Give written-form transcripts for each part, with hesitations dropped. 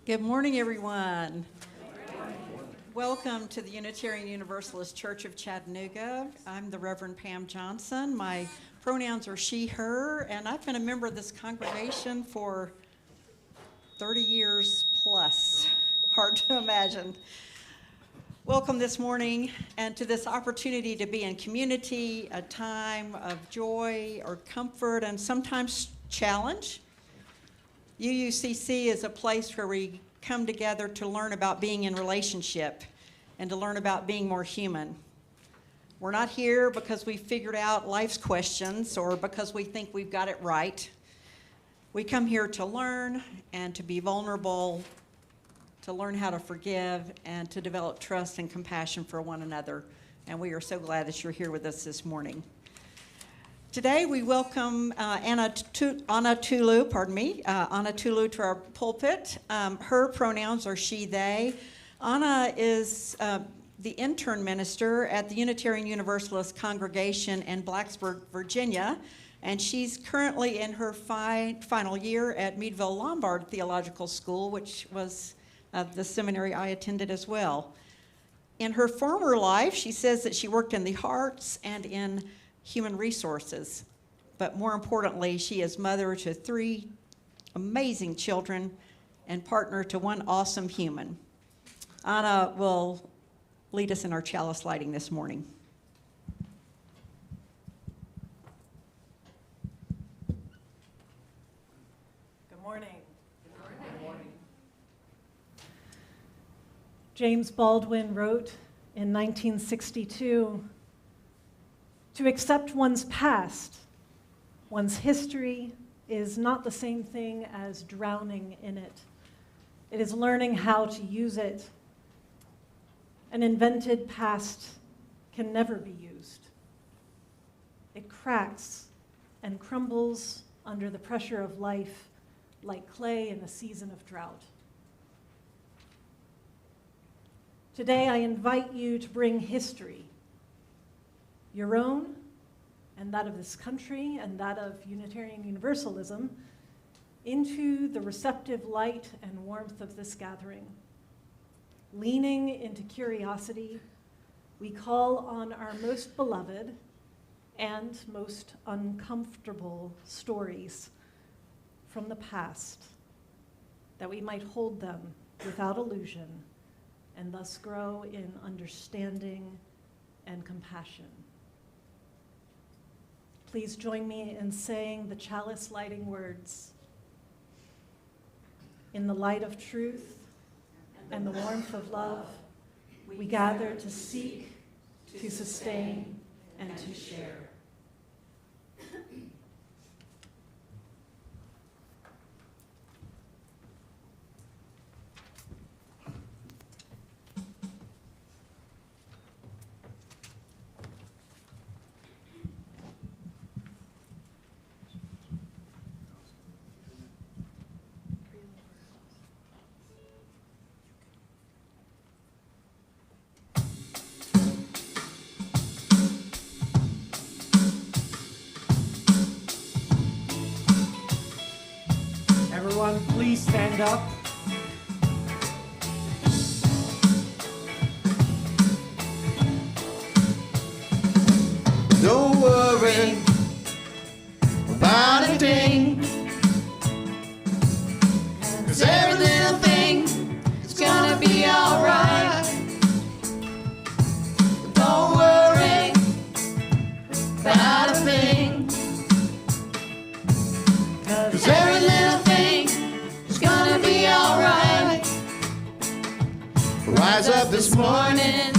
Good morning, everyone. Welcome to the Unitarian Universalist Church of Chattanooga. I'm the Reverend Pam Johnson. My pronouns are she, her, and I've been a member of this congregation for 30 years plus. Hard to imagine. Welcome this morning and to this opportunity to be in community, a time of joy or comfort and sometimes challenge. UUCC is a place where we come together to learn about being in relationship and to learn about being more human. We're not here because we figured out life's questions or because we think we've got it right. We come here to learn and to be vulnerable, to learn how to forgive and to develop trust and compassion for one another. And we are so glad that you're here with us this morning. Today we welcome Anna Tulu to our pulpit. Her pronouns are she, they. Anna is the intern minister at the Unitarian Universalist congregation in Blacksburg, Virginia, and she's currently in her final year at Meadville Lombard Theological School, which was the seminary I attended as well. In her former life, she says that she worked in the arts and in human resources, but more importantly, she is mother to 3 amazing children and partner to 1 awesome human. Anna will lead us in our chalice lighting this morning. Good morning. Good morning. James Baldwin wrote in 1962, "To accept one's past, one's history, is not the same thing as drowning in it. It is learning how to use it. An invented past can never be used. It cracks and crumbles under the pressure of life like clay in a season of drought." Today, I invite you to bring history, your own, and that of this country, and that of Unitarian Universalism, into the receptive light and warmth of this gathering. Leaning into curiosity, we call on our most beloved and most uncomfortable stories from the past, that we might hold them without illusion and thus grow in understanding and compassion. Please join me in saying the chalice lighting words. In the light of truth and the warmth of love, we gather to seek, to sustain, and to share. Everyone, please stand up. Don't worry about a thing, 'cause every little thing is gonna be alright. Don't worry about a thing, 'cause every little thing is gonna be alright. Rise up this morning,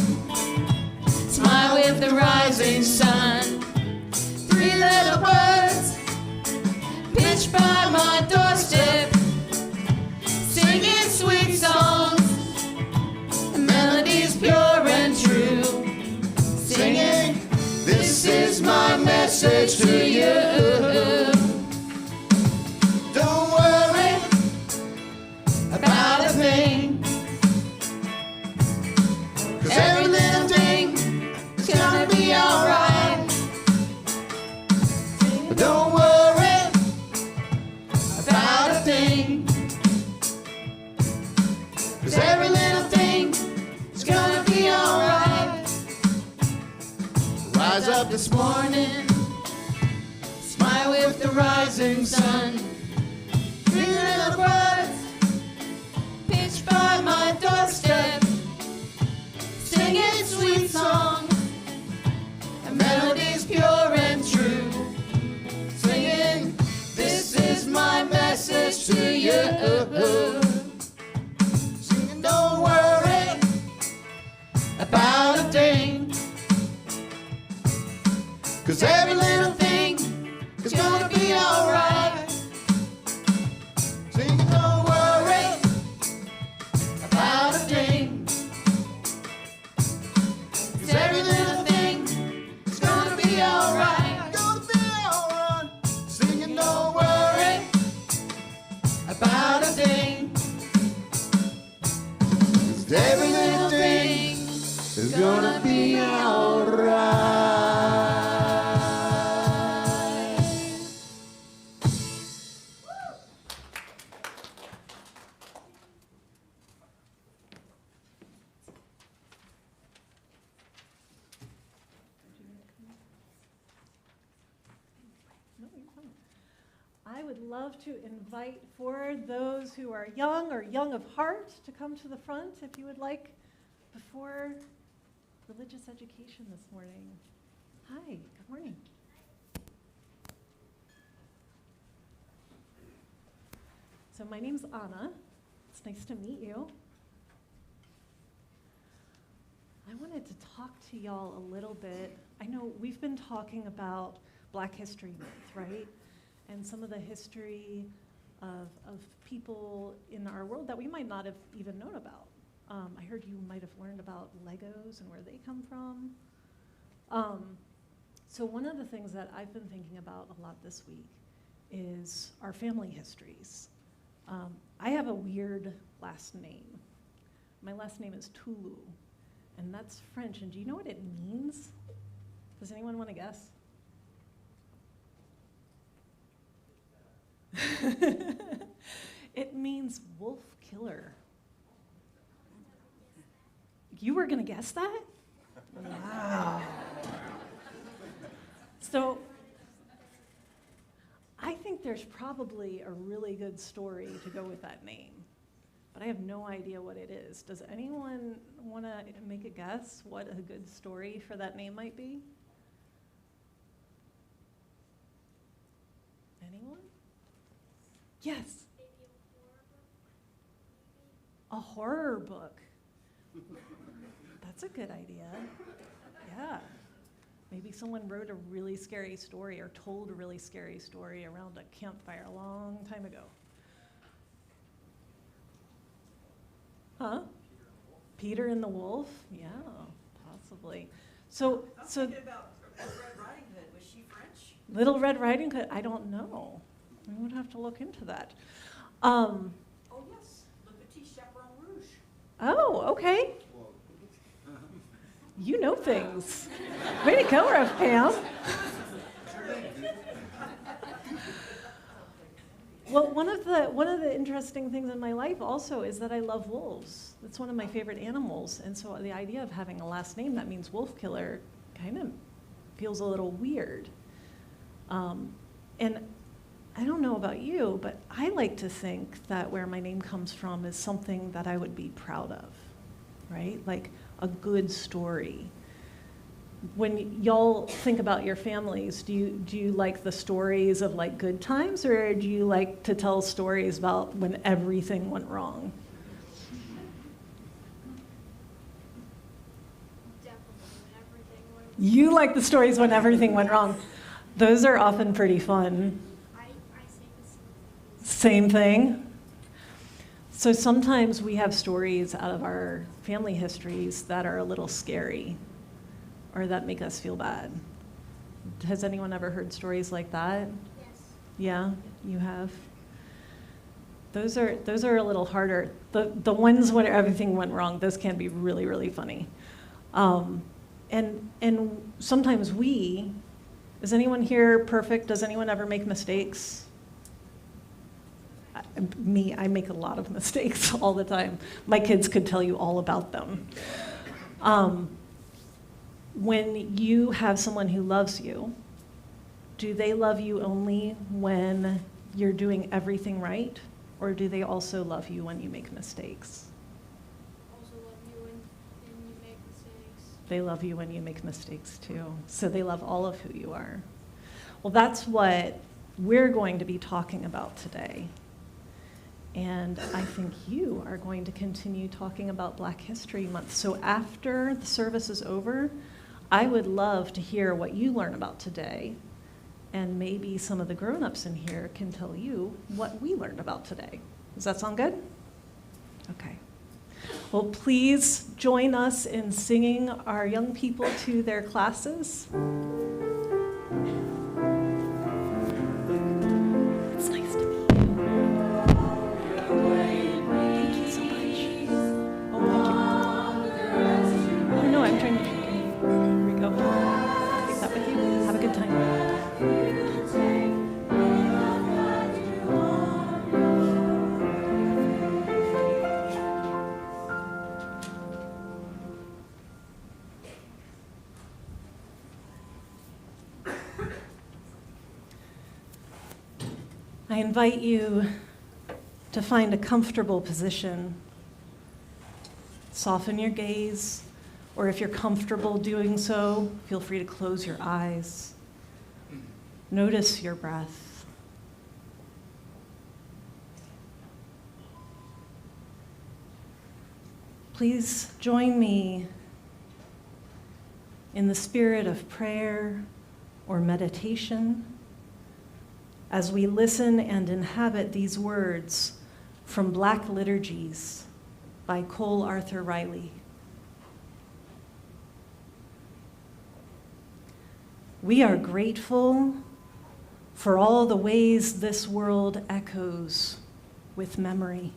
smile with the rising sun. 3 little birds pitched by my doorstep, singing sweet songs, melodies pure and true. Singing, this is my message to you. Don't worry about a thing, 'cause every little thing is gonna be alright. Don't worry about a thing, up this morning, smile with the rising sun. Three little birds pitched by my doorstep, singing sweet songs and melodies pure and true. Singing, this is my message to you. Singing, don't worry about a thing, 'cause every little thing is gonna be alright. Singing, don't worry about a thing, 'cause every little thing is gonna be alright. Gonna be alright. Singing, don't worry about a thing, 'cause every little thing is gonna be alright. No, you're fine. I would love to invite for those who are young or young of heart to come to the front if you would like before religious education this morning. Hi, good morning. So my name's Anna. It's nice to meet you. I wanted to talk to y'all a little bit. I know we've been talking about Black History Month, right? And some of the history of people in our world that we might not have even known about. I heard you might have learned about Legos and where they come from. So one of the things that I've been thinking about a lot this week is our family histories. I have a weird last name. My last name is Tulu, and that's French. And do you know what it means? Does anyone want to guess? It means wolf killer. You were going to guess that? Wow. So I think there's probably a really good story to go with that name, but I have no idea what it is. Does anyone want to make a guess what a good story for that name might be? Anyone? Yes. A horror book. That's a good idea. Yeah. Maybe someone wrote a really scary story or told a really scary story around a campfire a long time ago. Huh? Peter and the Wolf? Yeah, possibly. So thinking about Red Riding Hood. Was she French? Little Red Riding Hood, I don't know. We would have to look into that. Oh, yes. Le Petit Chaperon Rouge. Oh, okay. You know things. Way to go, Rev Pam. Well, one of the interesting things in my life also is that I love wolves. It's one of my favorite animals, and so the idea of having a last name that means wolf killer kind of feels a little weird. And I don't know about you, but I like to think that where my name comes from is something that I would be proud of, right? Like a good story. When y'all think about your families, do you like the stories of like good times, or do you like to tell stories about when everything went wrong? You like the stories when everything went wrong. Those are often pretty fun. I say the Same thing. So sometimes we have stories out of our family histories that are a little scary or that make us feel bad. Has anyone ever heard stories like that? Yes. Yeah, you have. Those are a little harder. The ones when everything went wrong, those can be really, really funny. And sometimes is anyone here perfect? Does anyone ever make mistakes? I make a lot of mistakes all the time. My kids could tell you all about them. when you have someone who loves you, do they love you only when you're doing everything right? Or do they also love you when you make mistakes? Also love you when you make mistakes. They love you when you make mistakes too. So they love all of who you are. Well, that's what we're going to be talking about today. And I think you are going to continue talking about Black History Month. So after the service is over, I would love to hear what you learn about today. And maybe some of the grown-ups in here can tell you what we learned about today. Does that sound good? Okay. Well, please join us in singing our young people to their classes. It's nice to meet you. Thank you so much. Oh, thank you. Oh, no, I'm trying to. Here we go. Take that with you. Have a good time. I invite you to find a comfortable position. Soften your gaze, or if you're comfortable doing so, feel free to close your eyes. Notice your breath. Please join me in the spirit of prayer or meditation as we listen and inhabit these words from Black Liturgies by Cole Arthur Riley. We are grateful for all the ways this world echoes with memory.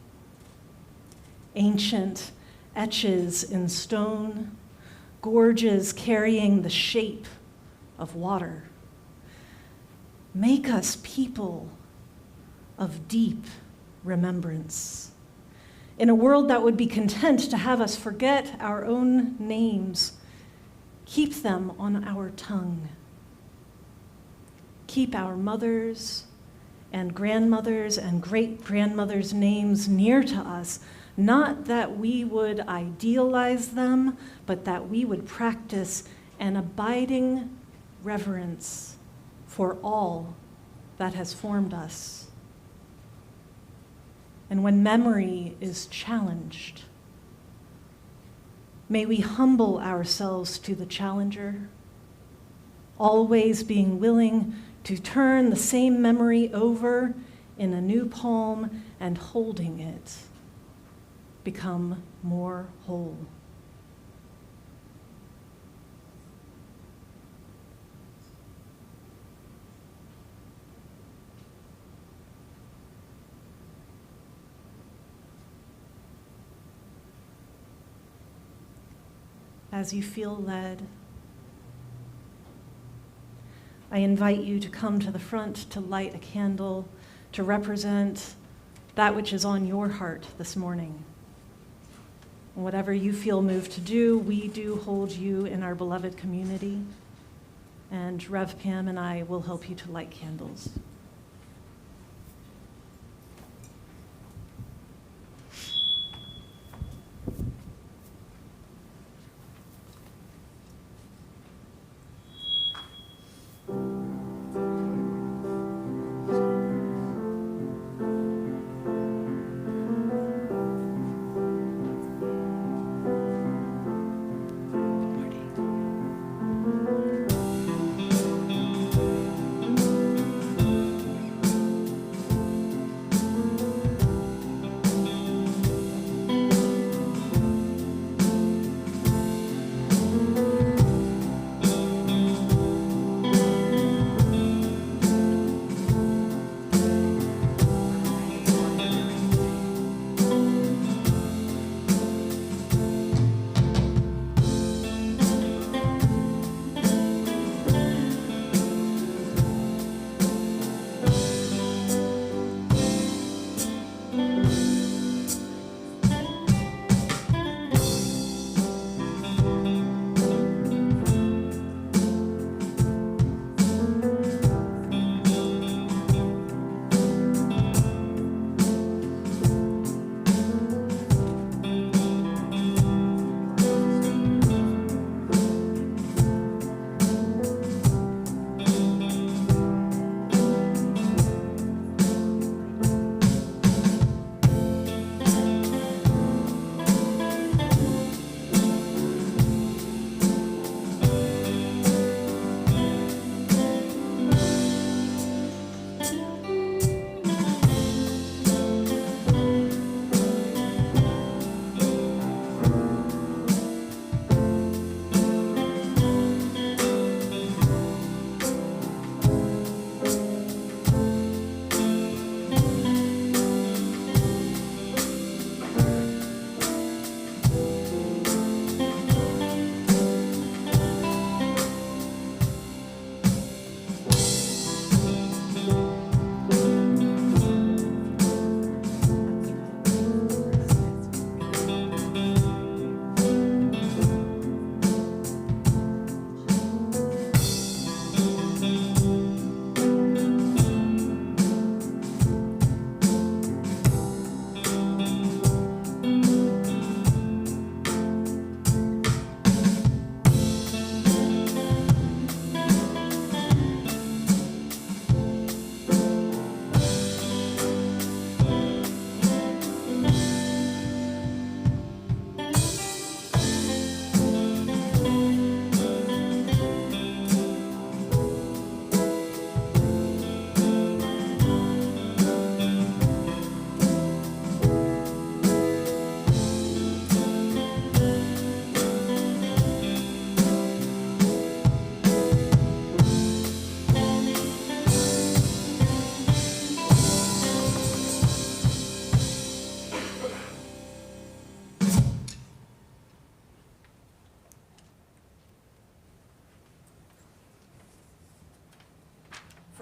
Ancient etches in stone, gorges carrying the shape of water. Make us people of deep remembrance. In a world that would be content to have us forget our own names, keep them on our tongue. Keep our mothers and grandmothers and great-grandmothers' names near to us, not that we would idealize them, but that we would practice an abiding reverence for all that has formed us. And when memory is challenged, may we humble ourselves to the challenger, always being willing to turn the same memory over in a new palm and holding it, become more whole. As you feel led, I invite you to come to the front to light a candle to represent that which is on your heart this morning. And whatever you feel moved to do, we do hold you in our beloved community. And Rev Pam and I will help you to light candles.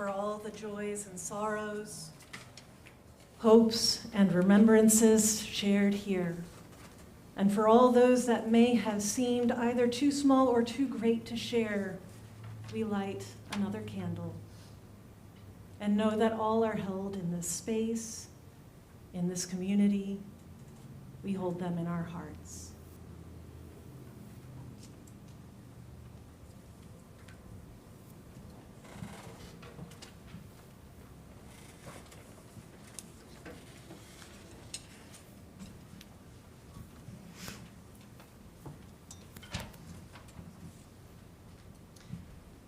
for all the joys and sorrows, hopes and remembrances shared here, and for all those that may have seemed either too small or too great to share, we light another candle and know that all are held in this space, in this community. We hold them in our hearts.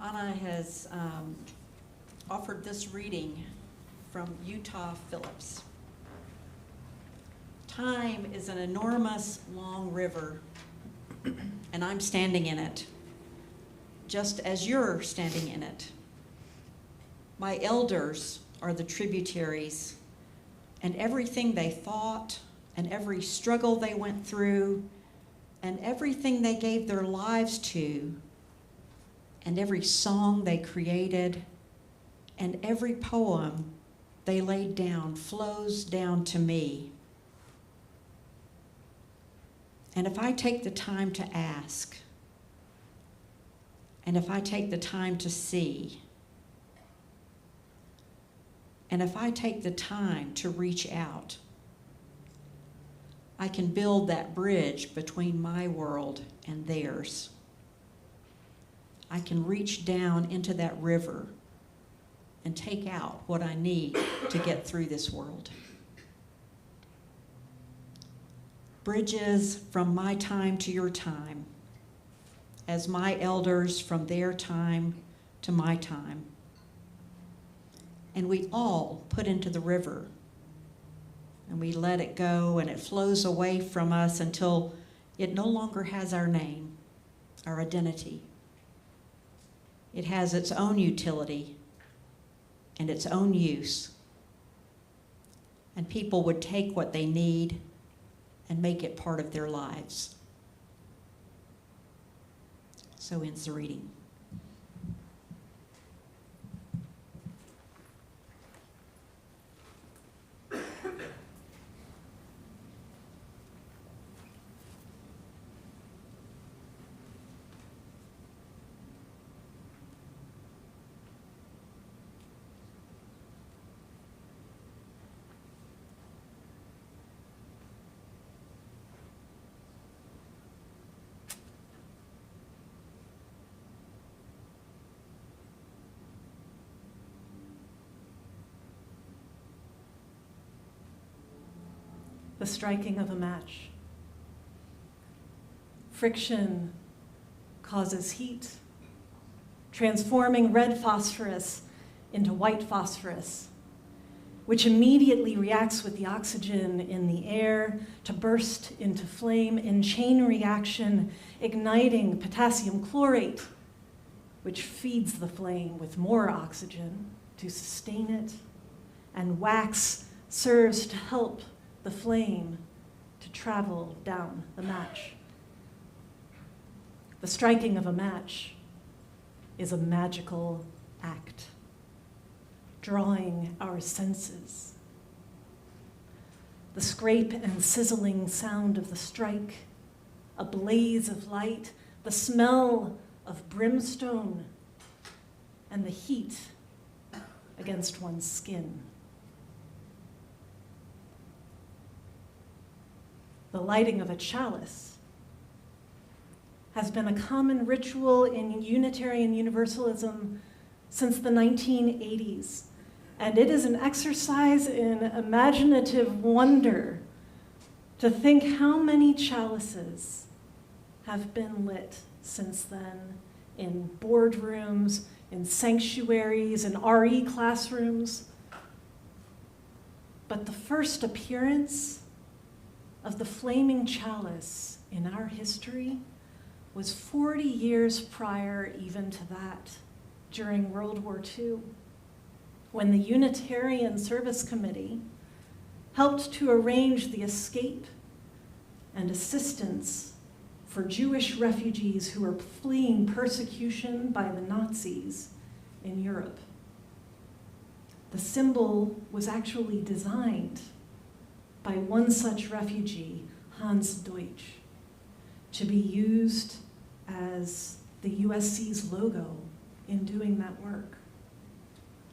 Anna has offered this reading from Utah Phillips. Time is an enormous, long river, and I'm standing in it, just as you're standing in it. My elders are the tributaries, and everything they thought, and every struggle they went through, and everything they gave their lives to, and every song they created, and every poem they laid down flows down to me. And if I take the time to ask, and if I take the time to see, and if I take the time to reach out, I can build that bridge between my world and theirs. I can reach down into that river and take out what I need to get through this world. Bridges from my time to your time, as my elders from their time to my time. And we all put into the river, and we let it go, and it flows away from us until it no longer has our name, our identity. It has its own utility and its own use. And people would take what they need and make it part of their lives. So ends the reading. The striking of a match. Friction causes heat, transforming red phosphorus into white phosphorus, which immediately reacts with the oxygen in the air to burst into flame in chain reaction, igniting potassium chlorate, which feeds the flame with more oxygen to sustain it, and wax serves to help the flame to travel down the match. The striking of a match is a magical act, drawing our senses. The scrape and sizzling sound of the strike, a blaze of light, the smell of brimstone, and the heat against one's skin. The lighting of a chalice has been a common ritual in Unitarian Universalism since the 1980s, and it is an exercise in imaginative wonder to think how many chalices have been lit since then in boardrooms, in sanctuaries, in RE classrooms. But the first appearance of the flaming chalice in our history was 40 years prior even to that, during World War II, when the Unitarian Service Committee helped to arrange the escape and assistance for Jewish refugees who were fleeing persecution by the Nazis in Europe. The symbol was actually designed by one such refugee, Hans Deutsch, to be used as the USC's logo in doing that work.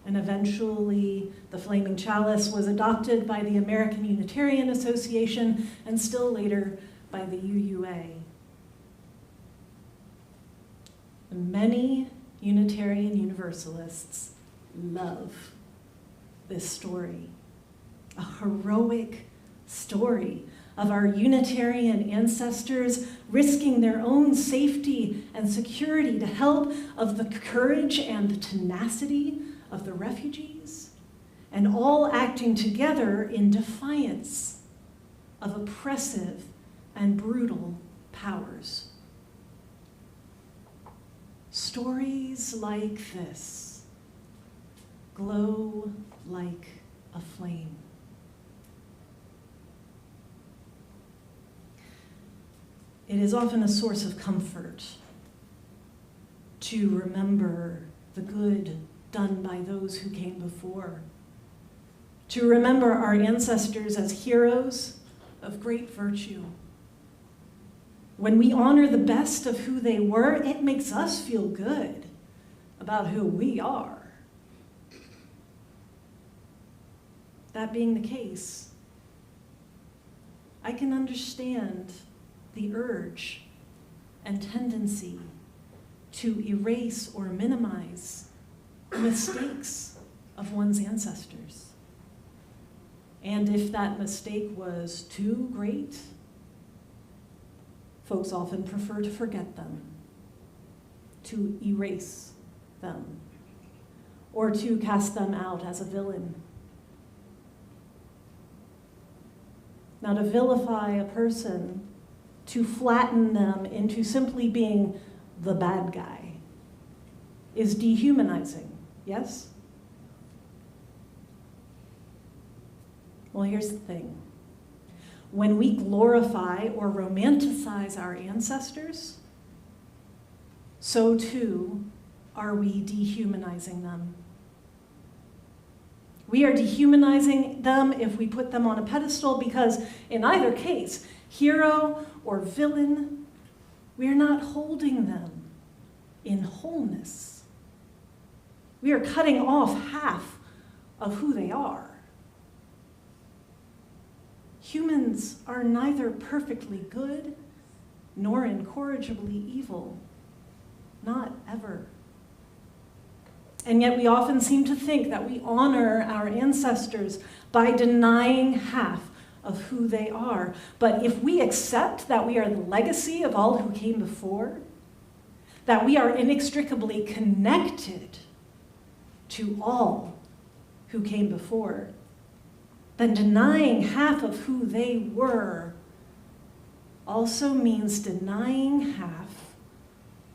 And eventually, the flaming chalice was adopted by the American Unitarian Association and still later by the UUA. Many Unitarian Universalists love this story, a heroic story of our Unitarian ancestors risking their own safety and security to help, of the courage and the tenacity of the refugees, and all acting together in defiance of oppressive and brutal powers. Stories like this glow like a flame. It is often a source of comfort to remember the good done by those who came before, to remember our ancestors as heroes of great virtue. When we honor the best of who they were, it makes us feel good about who we are. That being the case, I can understand the urge and tendency to erase or minimize the mistakes of one's ancestors. And if that mistake was too great, folks often prefer to forget them, to erase them, or to cast them out as a villain. Now, to vilify a person, to flatten them into simply being the bad guy, is dehumanizing, yes? Well, here's the thing. When we glorify or romanticize our ancestors, so too are we dehumanizing them. We are dehumanizing them if we put them on a pedestal because in either case, hero or villain, we are not holding them in wholeness. We are cutting off half of who they are. Humans are neither perfectly good nor incorrigibly evil, not ever. And yet we often seem to think that we honor our ancestors by denying half of who they are. But if we accept that we are the legacy of all who came before, that we are inextricably connected to all who came before, then denying half of who they were also means denying half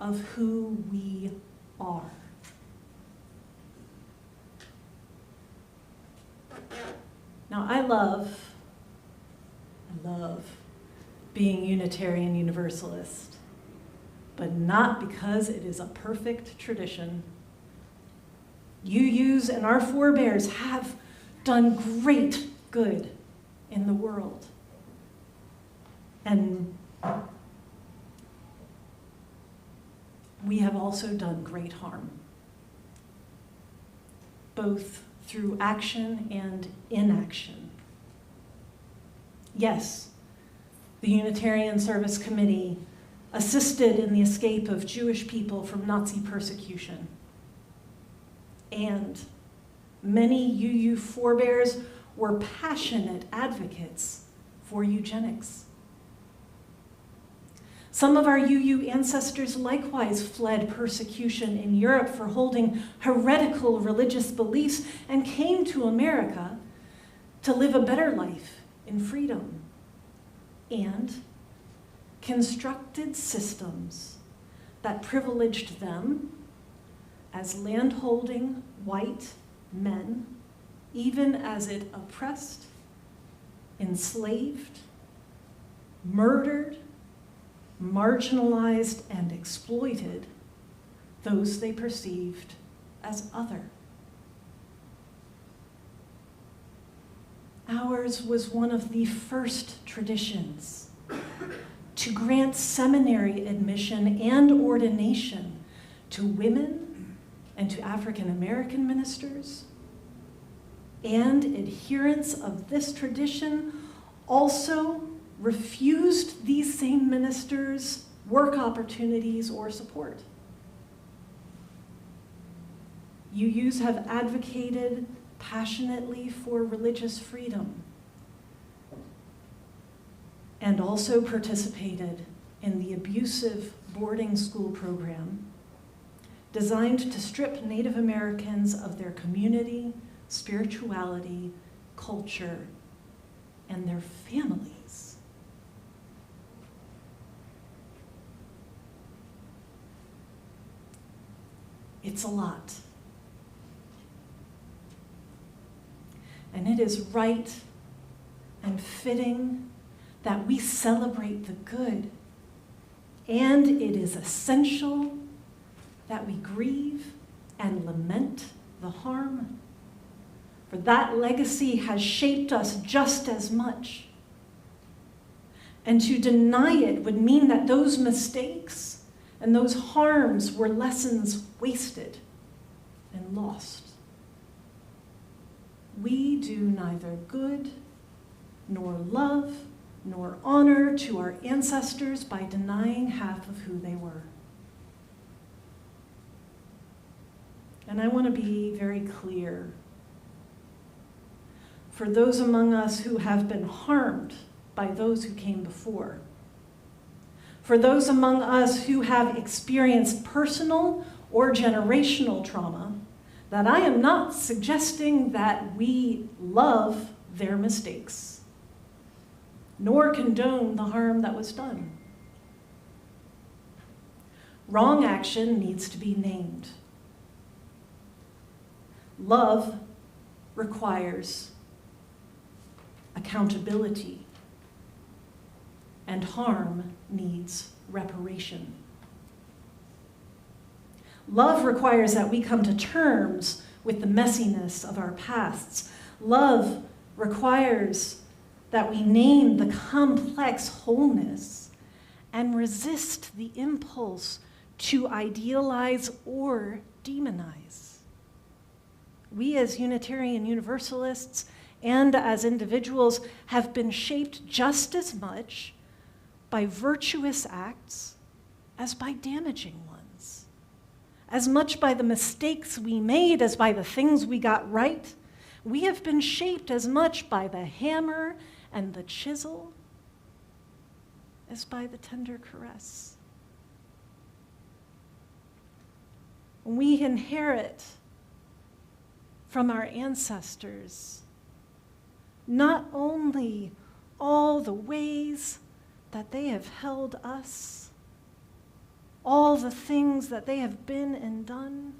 of who we are. Now, I love being Unitarian Universalist, but not because it is a perfect tradition. UUs and our forebears have done great good in the world. And we have also done great harm, both through action and inaction. Yes, the Unitarian Service Committee assisted in the escape of Jewish people from Nazi persecution. And many UU forebears were passionate advocates for eugenics. Some of our UU ancestors likewise fled persecution in Europe for holding heretical religious beliefs and came to America to live a better life in freedom and constructed systems that privileged them as land-holding white men, even as it oppressed, enslaved, murdered, marginalized, and exploited those they perceived as other. Ours was one of the first traditions to grant seminary admission and ordination to women and to African American ministers. And adherents of this tradition also refused these same ministers work opportunities or support. UUs have advocated passionately for religious freedom and also participated in the abusive boarding school program designed to strip Native Americans of their community, spirituality, culture, and their families. It's a lot. And it is right and fitting that we celebrate the good. And it is essential that we grieve and lament the harm. For that legacy has shaped us just as much. And to deny it would mean that those mistakes and those harms were lessons wasted and lost. We do neither good, nor love, nor honor to our ancestors by denying half of who they were. And I want to be very clear. For those among us who have been harmed by those who came before, for those among us who have experienced personal or generational trauma, that I am not suggesting that we love their mistakes, nor condone the harm that was done. Wrong action needs to be named. Love requires accountability, and harm needs reparation. Love requires that we come to terms with the messiness of our pasts. Love requires that we name the complex wholeness and resist the impulse to idealize or demonize. We as Unitarian Universalists and as individuals have been shaped just as much by virtuous acts as by damaging ones, as much by the mistakes we made as by the things we got right. We have been shaped as much by the hammer and the chisel as by the tender caress. We inherit from our ancestors not only all the ways that they have held us, all the things that they have been and done,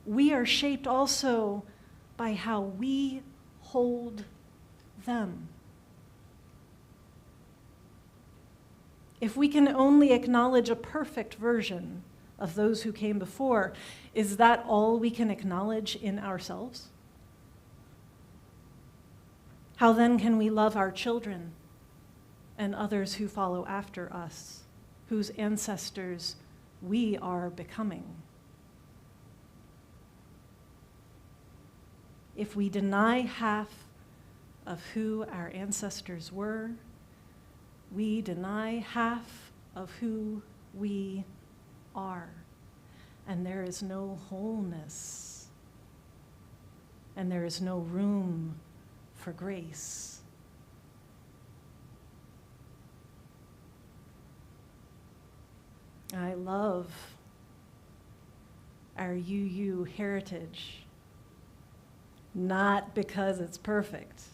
we are shaped also by how we hold them. If we can only acknowledge a perfect version of those who came before, is that all we can acknowledge in ourselves? How then can we love our children and others who follow after us, whose ancestors we are becoming? If we deny half of who our ancestors were, we deny half of who we are. And there is no wholeness, and there is no room for grace. I love our UU heritage, not because it's perfect.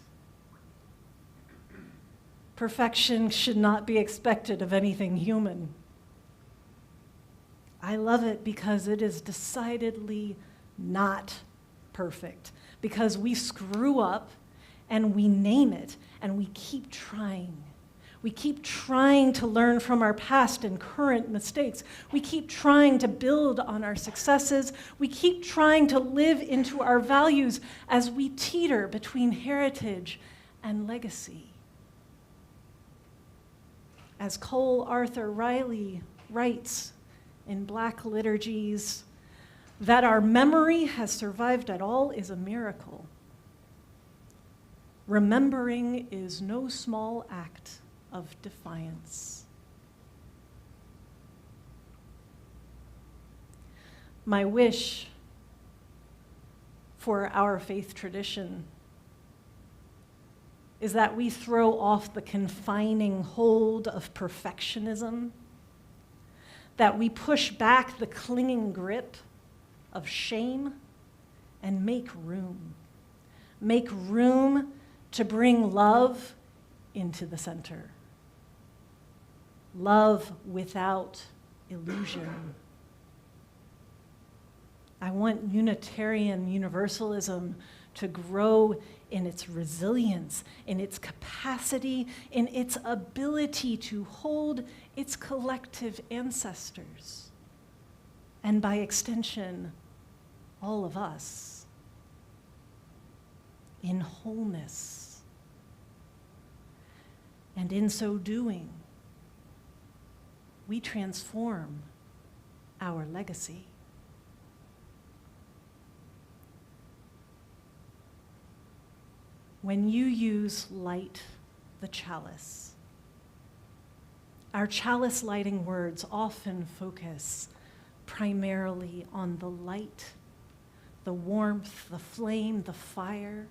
Perfection should not be expected of anything human. I love it because it is decidedly not perfect, because we screw up and we name it and we keep trying. We keep trying to learn from our past and current mistakes. We keep trying to build on our successes. We keep trying to live into our values as we teeter between heritage and legacy. As Cole Arthur Riley writes in Black Liturgies, that our memory has survived at all is a miracle. Remembering is no small act of defiance. My wish for our faith tradition is that we throw off the confining hold of perfectionism, that we push back the clinging grip of shame and make room. Make room to bring love into the center. Love without illusion. I want Unitarian Universalism to grow in its resilience, in its capacity, in its ability to hold its collective ancestors, and by extension, all of us, in wholeness. And in so doing, we transform our legacy. When you use light the chalice, our chalice lighting words often focus primarily on the light, the warmth, the flame, the fire.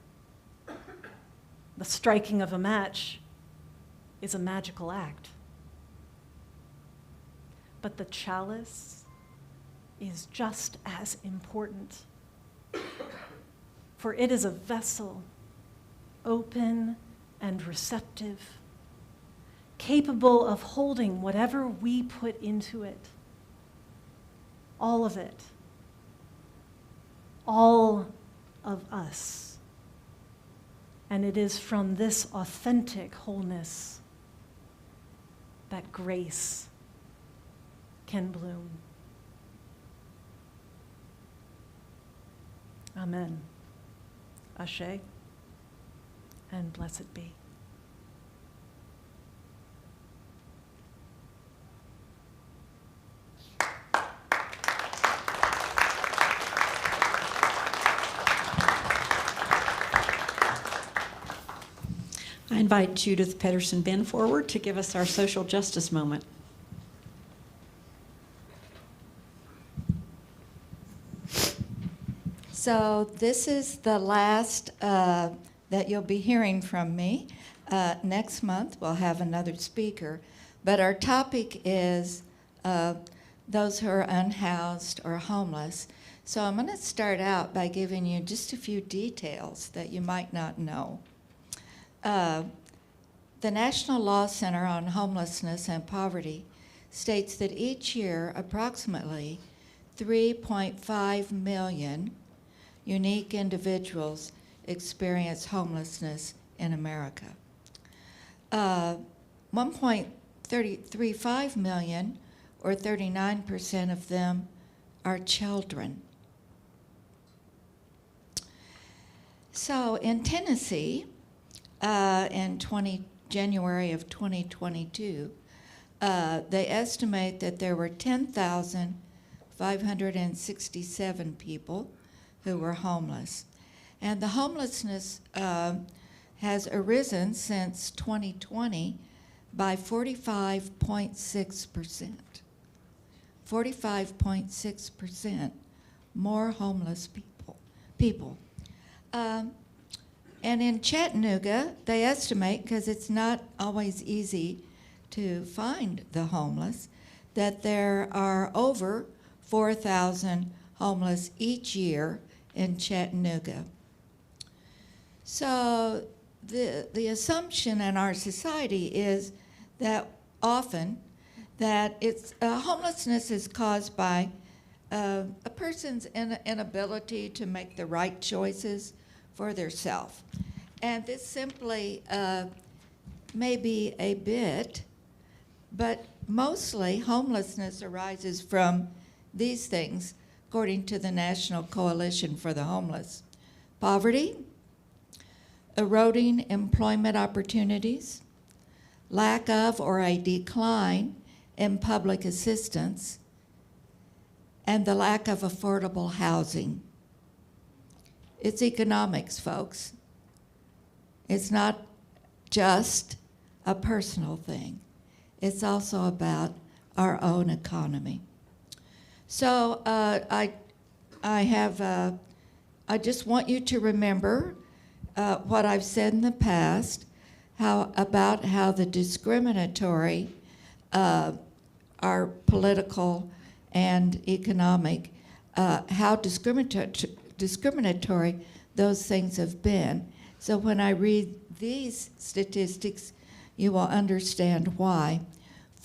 The striking of a match is a magical act. But the chalice is just as important, for it is a vessel open and receptive, capable of holding whatever we put into it, all of it, all of us. And it is from this authentic wholeness that grace can bloom. Amen. Ashe, and blessed be. I invite Judith Pedersen-Ben forward to give us our social justice moment. So this is the last that you'll be hearing from me. Next month we'll have another speaker, but our topic is those who are unhoused or homeless. So I'm going to start out by giving you just a few details that you might not know. The National Law Center on Homelessness and Poverty states that each year approximately 3.5 million unique individuals experience homelessness in America. 1.35 million, or 39% of them, are children. So in Tennessee, in January of 2022, they estimate that there were 10,567 people who were homeless. And the homelessness has arisen since 2020 by 45.6%. 45.6% more homeless people. And in Chattanooga, they estimate, because it's not always easy to find the homeless, that there are over 4,000 homeless each year in Chattanooga. So the assumption in our society is that often that it's homelessness is caused by a person's inability to make the right choices for theirself. And this simply maybe a bit, but mostly homelessness arises from these things, according to the National Coalition for the Homeless: poverty, eroding employment opportunities, lack of or a decline in public assistance, and the lack of affordable housing. It's economics, folks. It's not just a personal thing. It's also about our own economy. So I just want you to remember what I've said in the past about how the discriminatory, our political and economic, how discriminatory those things have been. So when I read these statistics, you will understand why.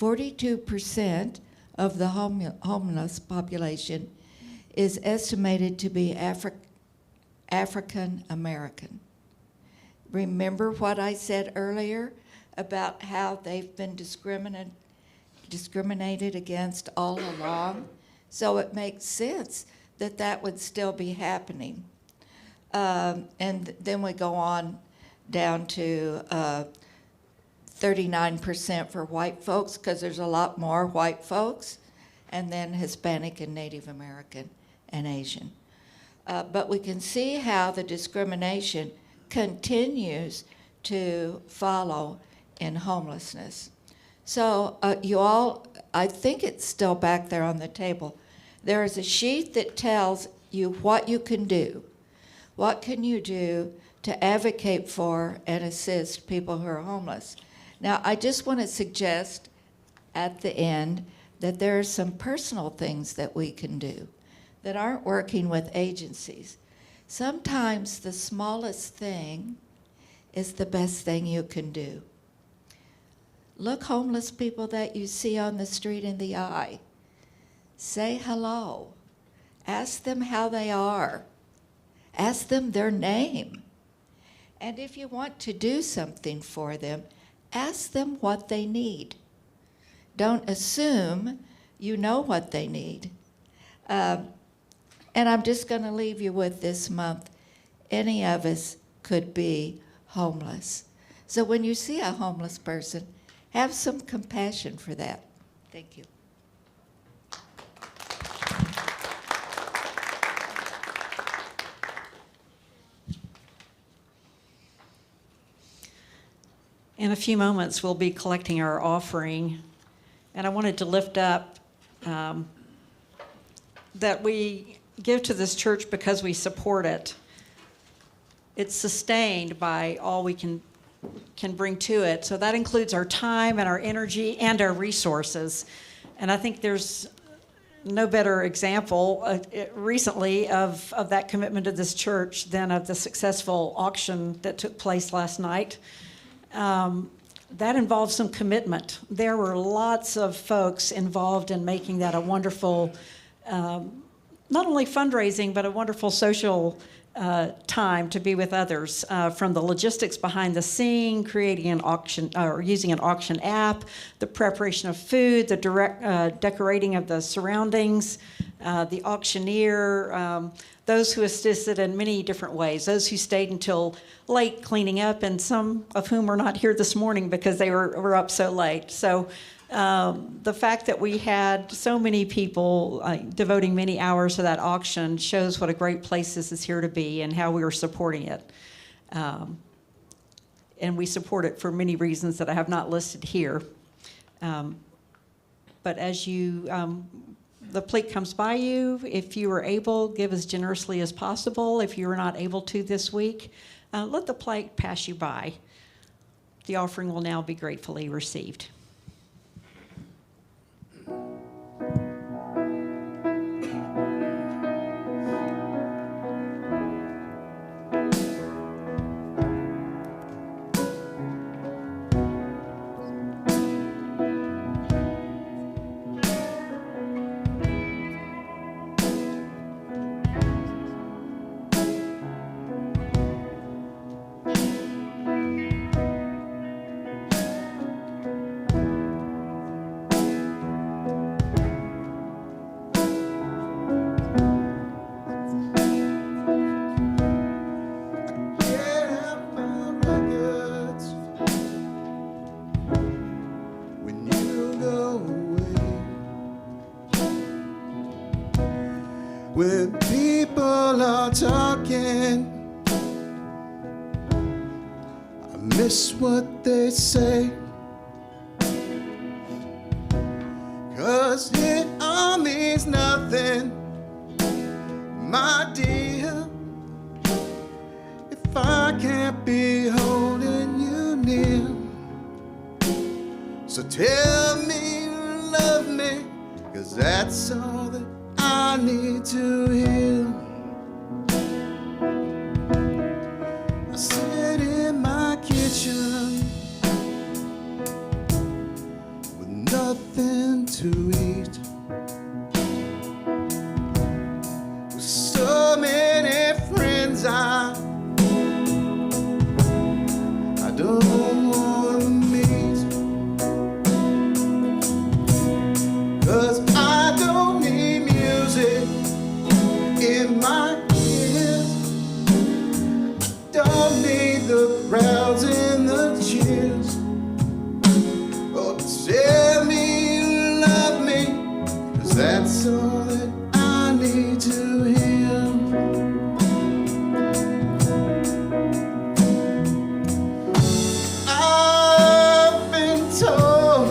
42% of the homeless population is estimated to be African American. Remember what I said earlier about how they've been discriminated against all along? So it makes sense that that would still be happening. And then we go on down to 39% for white folks, because there's a lot more white folks, and then Hispanic and Native American and Asian. But we can see how the discrimination continues to follow in homelessness. So you all, I think it's still back there on the table. There is a sheet that tells you what you can do. What can you do to advocate for and assist people who are homeless? Now, I just want to suggest at the end that there are some personal things that we can do that aren't working with agencies. Sometimes the smallest thing is the best thing you can do. Look homeless people that you see on the street in the eye. Say hello. Ask them how they are. Ask them their name. And if you want to do something for them, ask them what they need. Don't assume you know what they need. And I'm just going to leave you with this month. Any of us could be homeless. So when you see a homeless person, have some compassion for that. Thank you. In a few moments, we'll be collecting our offering, and I wanted to lift up that we give to this church because we support it. It's sustained by all we can bring to it, so that includes our time and our energy and our resources. And I think there's no better example recently of that commitment to this church than of the successful auction that took place last night. That involved some commitment. There were lots of folks involved in making that a wonderful, not only fundraising, but a wonderful social time to be with others, from the logistics behind the scene, creating an auction or using an auction app, the preparation of food, the direct decorating of the surroundings, the auctioneer, those who assisted in many different ways, those who stayed until late cleaning up, and some of whom are not here this morning because they were up so late. So the fact that we had so many people devoting many hours to that auction shows what a great place this is here to be and how we are supporting it. And we support it for many reasons that I have not listed here. But as the plate comes by you, if you are able, give as generously as possible. If you are not able to this week, let the plate pass you by. The offering will now be gratefully received. miss what they say, 'cause it all means nothing, my dear, if I can't be holding you near. So tell me you love me, 'cause that's all that I need to hear. I sit in my kitchen with nothing to eat, with so many friends I don't want to meet, 'cause I don't need music in my ears, don't need the crowds and the cheers. Oh, tell me you love me, 'cause that's all that I need to hear. I've been told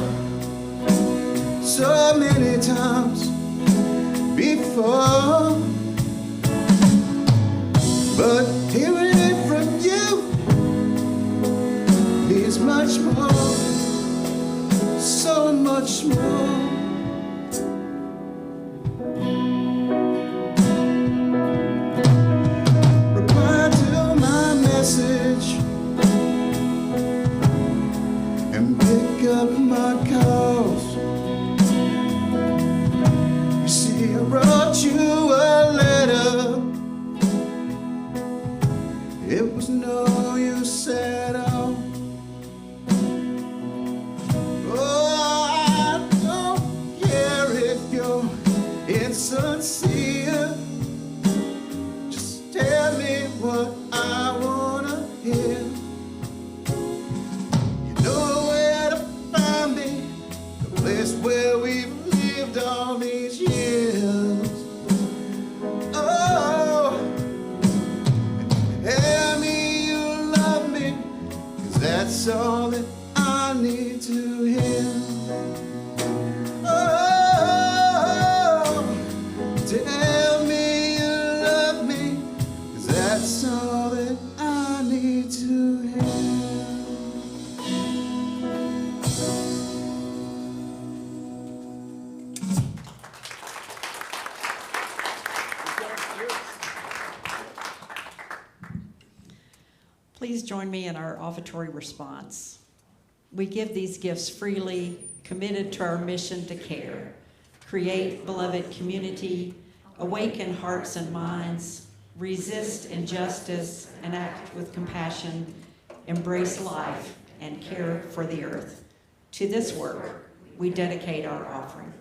so many times before, but hearing it from you means much more, so much more. Reply to my message and pick up my calls. You see, I wrote you a letter. It was no use at all. Oh, I don't care if you're insincere. Just tell me what I wanna hear. You know where to find me, the place where we've lived all these years. Oh, tell me you love me, 'cause that's all that I need to hear. Oh, tell me you love me, 'cause that's all that I need to hear. Please join me in our offertory response. We give these gifts freely, committed to our mission to care, create beloved community, awaken hearts and minds, resist injustice and act with compassion, embrace life and care for the earth. To this work, we dedicate our offering.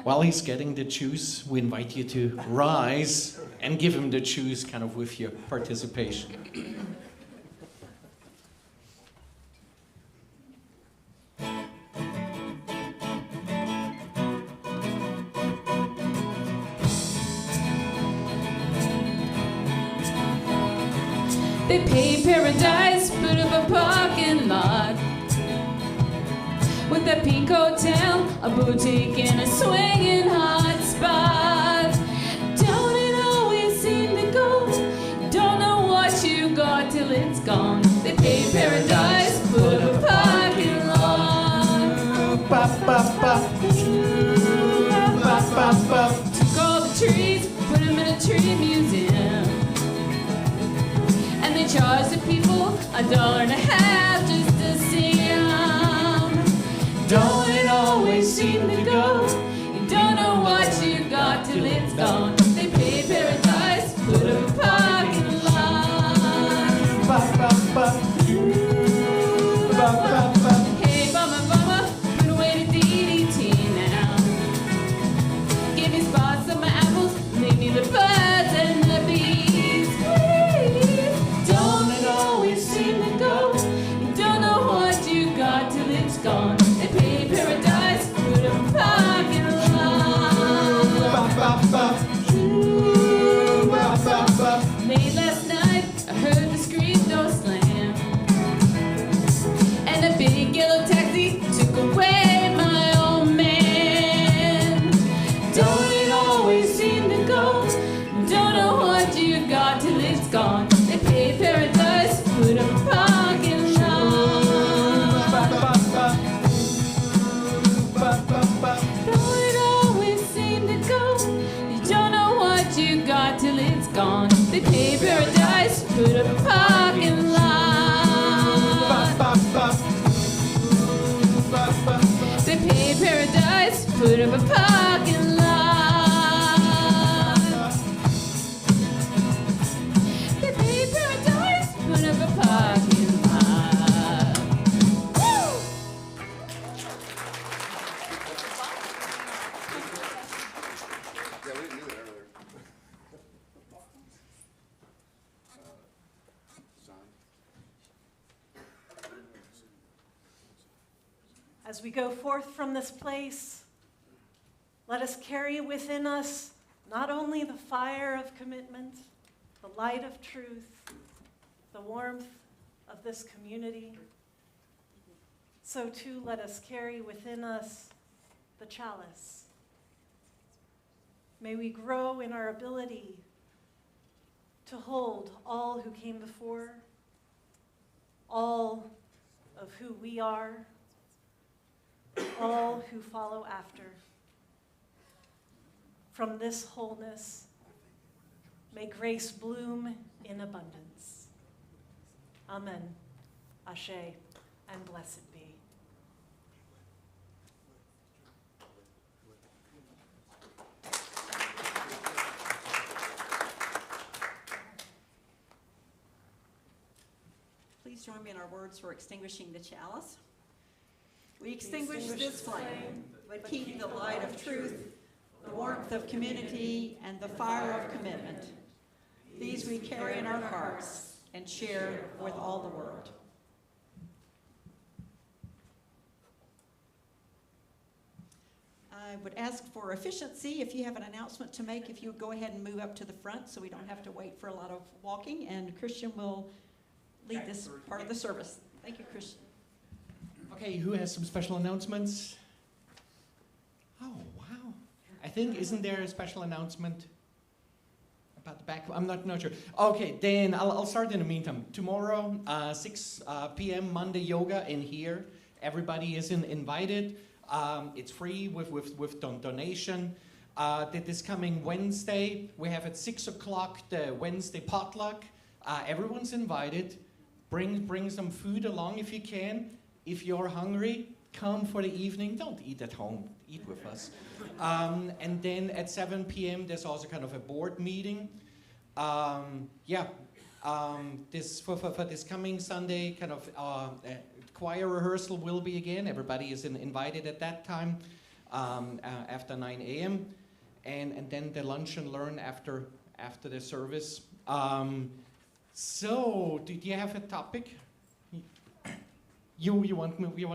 While he's getting the juice, we invite you to rise and give him the juice kind of with your participation. They paved paradise, put up a parking lot with a pink hotel, a boutique, and a swinging hot spot. Don't it always seem to go? Don't know what you got till it's gone. They paved paradise, put up a parking lot. Took all the trees, put them in a tree museum. And they charge the people $1.50 just to see them. Don't it always seem to go? You don't know what you got till it's gone. They pay paradise, put a parking lot. Hey, bummer, bummer, put up a parking lot. The paper doors, put up a parking lot. Woo! Yeah, we didn't do that earlier. As we go forth from this place, let us carry within us not only the fire of commitment, the light of truth, the warmth of this community, so too let us carry within us the chalice. May we grow in our ability to hold all who came before, all of who we are, all who follow after. From this wholeness, may grace bloom in abundance. Amen. Ashe, and blessed be. Please join me in our words for extinguishing the chalice. We extinguish this flame, but keep the light of truth, the warmth of community, and the fire of commitment. These we carry in our hearts and share with all the world. I would ask for efficiency. If you have an announcement to make, if you would go ahead and move up to the front so we don't have to wait for a lot of walking, and Christian will lead this part of the service. Thank you, Christian. Okay, who has some special announcements? Oh, wow. I think, isn't there a special announcement about the back? I'm not sure. Okay, then I'll start in the meantime. Tomorrow, 6 p.m. Monday yoga in here. Everybody is invited. It's free with donation. This coming Wednesday, we have at 6 o'clock the Wednesday potluck. Everyone's invited. Bring some food along if you can. If you're hungry, come for the evening. Don't eat at home. Eat with us. And then at 7 p.m. there's also kind of a board meeting. This for this coming Sunday, kind of choir rehearsal will be again. Everybody is invited at that time after 9 a.m. And then the lunch and learn after the service. So, do you have a topic? You want me?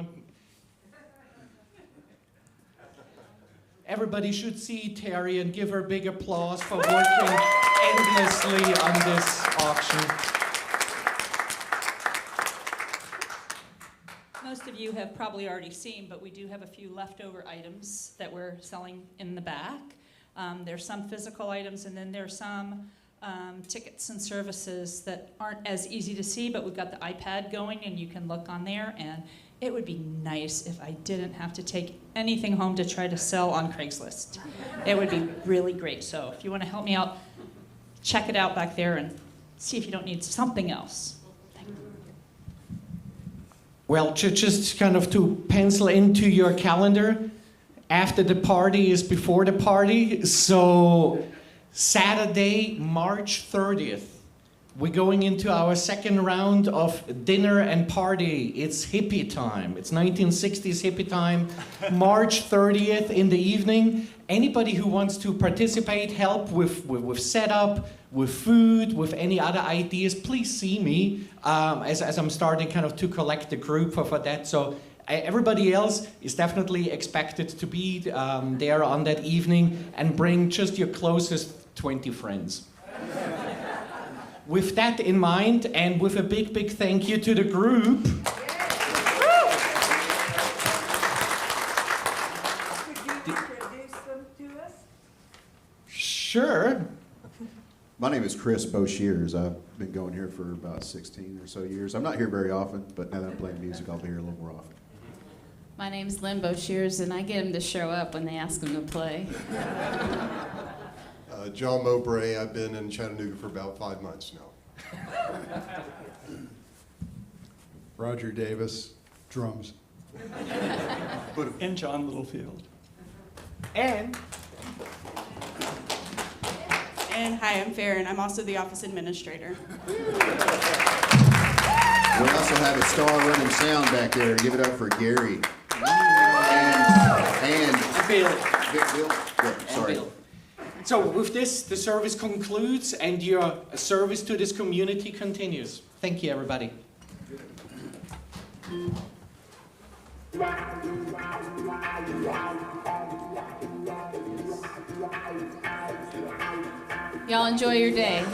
Everybody should see Terry and give her big applause for working endlessly on this auction. Most of you have probably already seen, but we do have a few leftover items that we're selling in the back. There's some physical items, and then there's some tickets and services that aren't as easy to see, but we've got the iPad going and you can look on there, and it would be nice if I didn't have to take anything home to try to sell on Craigslist. It would be really great. So if you want to help me out, check it out back there and see if you don't need something else. Thank you. Well, just kind of to pencil into your calendar, after the party is before the party, so Saturday, March 30th, we're going into our second round of dinner and party. It's hippie time. It's 1960s hippie time. March 30th in the evening. Anybody who wants to participate, help with setup, with food, with any other ideas, please see me as I'm starting kind of to collect the group for that. So everybody else is definitely expected to be there on that evening, and bring just your closest 20 friends. With that in mind, and with a big thank you to the group. Could you introduce them to us? Sure. My name is Chris Boshears. I've been going here for about 16 or so years. I'm not here very often, but now that I'm playing music, I'll be here a little more often. My name's Limbo Shears, and I get him to show up when they ask him to play. John Mowbray. I've been in Chattanooga for about 5 months now. Roger Davis, drums. And John Littlefield. And hi, I'm Farron. I'm also the office administrator. We also have a star running sound back there. Give it up for Gary. And Bill. Bill. Yeah, sorry. Bill. So with this, the service concludes and your service to this community continues. Thank you, everybody. Y'all enjoy your day.